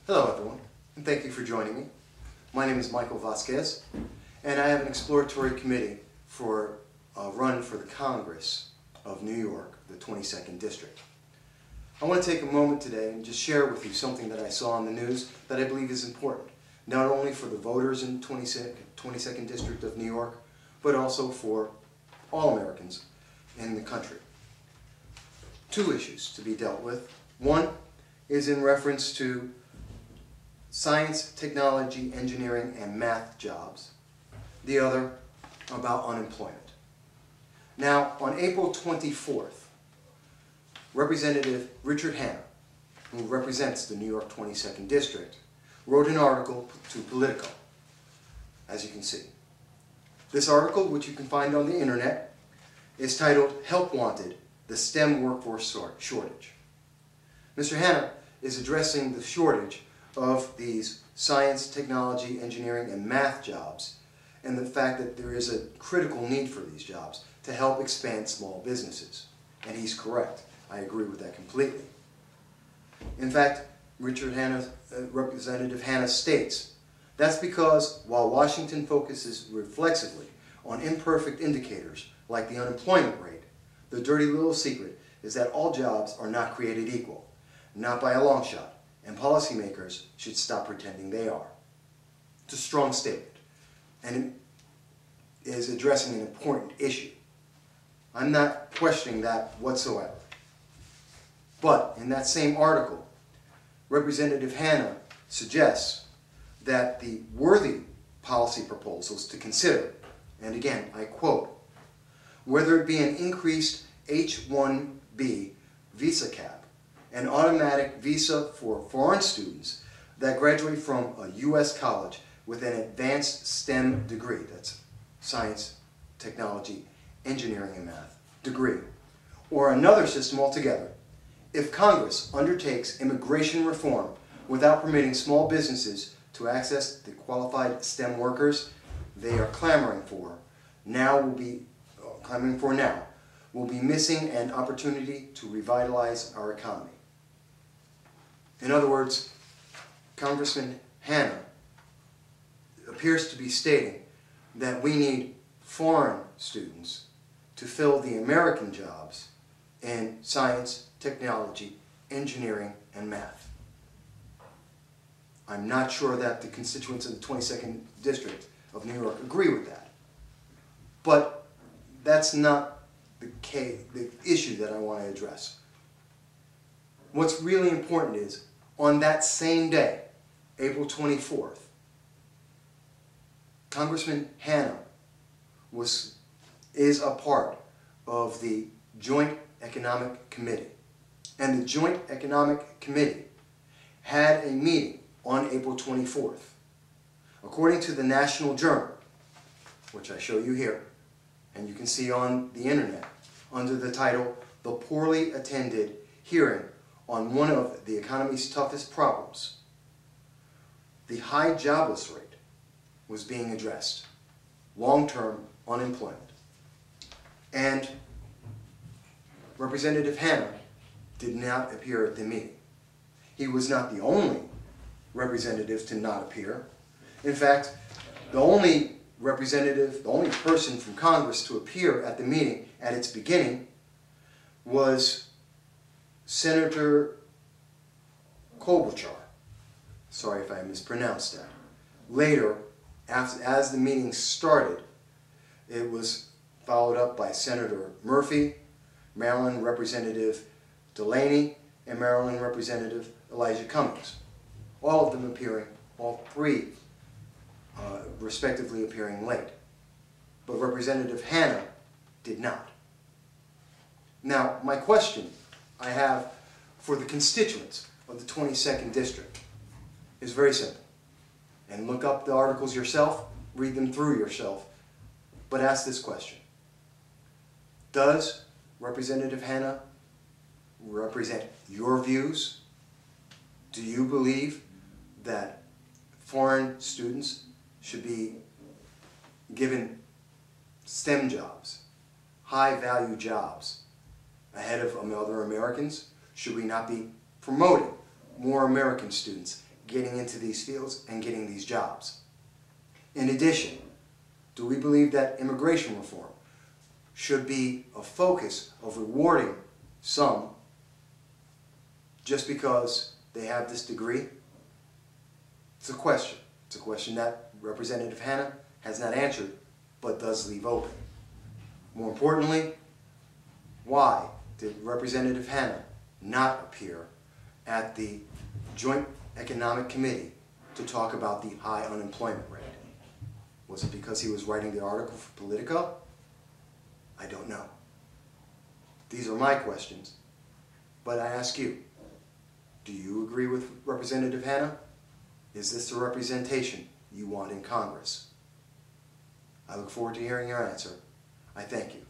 Hello everyone, and thank you for joining me. My name is Michael Vasquez, and I have an exploratory committee for a run for the Congress of New York, the 22nd District. I want to take a moment today and just share with you something that I saw in the news that I believe is important, not only for the voters in the 22nd District of New York, but also for all Americans in the country. Two issues to be dealt with. One is in reference to science, technology, engineering, and math jobs. The other about unemployment. Now, on April 24th, Representative Richard Hanna, who represents the New York 22nd District, wrote an article to Politico, as you can see. This article, which you can find on the internet, is titled, "Help Wanted, the STEM Workforce Shortage." Mr. Hanna is addressing the shortage of these science, technology, engineering, and math jobs, and the fact that there is a critical need for these jobs to help expand small businesses. And he's correct. I agree with that completely. In fact, Representative Hanna states, that's because while Washington focuses reflexively on imperfect indicators like the unemployment rate, the dirty little secret is that all jobs are not created equal, not by a long shot, and policymakers should stop pretending they are. It's a strong statement, and it is addressing an important issue. I'm not questioning that whatsoever. But in that same article, Representative Hanna suggests that the worthy policy proposals to consider, and again, I quote, whether it be an increased H-1B visa cap, an automatic visa for foreign students that graduate from a U.S. college with an advanced STEM degree, that's science, technology, engineering, and math degree, or another system altogether, if Congress undertakes immigration reform without permitting small businesses to access the qualified STEM workers they are clamoring for now, will be missing an opportunity to revitalize our economy. In other words, Congressman Hanna appears to be stating that we need foreign students to fill the American jobs in science, technology, engineering, and math. I'm not sure that the constituents of the 22nd District of New York agree with that. But that's not the issue that I want to address. What's really important is, on that same day, April 24th, Congressman Hanna is a part of the Joint Economic Committee. And the Joint Economic Committee had a meeting on April 24th. According to the National Journal, which I show you here, and you can see on the internet, under the title, "The Poorly Attended Hearing on One of the Economy's Toughest Problems," the high jobless rate was being addressed, long-term unemployment. And Representative Hanna did not appear at the meeting. He was not the only representative to not appear. In fact, the only person from Congress to appear at the meeting at its beginning was Senator Klobuchar. Sorry if I mispronounced that. Later, as the meeting started, it was followed up by Senator Murphy, Maryland Representative Delaney, and Maryland Representative Elijah Cummings. All of them appearing, all three respectively appearing late. But Representative Hanna did not. Now, my question I have for the constituents of the 22nd District is very simple. And look up the articles yourself, read them through yourself, but ask this question. Does Representative Hanna represent your views? Do you believe that foreign students should be given STEM jobs, high-value jobs, ahead of other Americans? Should we not be promoting more American students getting into these fields and getting these jobs. In addition, do we believe that immigration reform should be a focus of rewarding some just because they have this degree? It's a question. It's a question that Representative Hanna has not answered, but does leave open. More importantly, why did Representative Hanna not appear at the Joint Economic Committee to talk about the high unemployment rate? Was it because he was writing the article for Politico? I don't know. These are my questions, but I ask you, do you agree with Representative Hanna? Is this the representation you want in Congress? I look forward to hearing your answer. I thank you.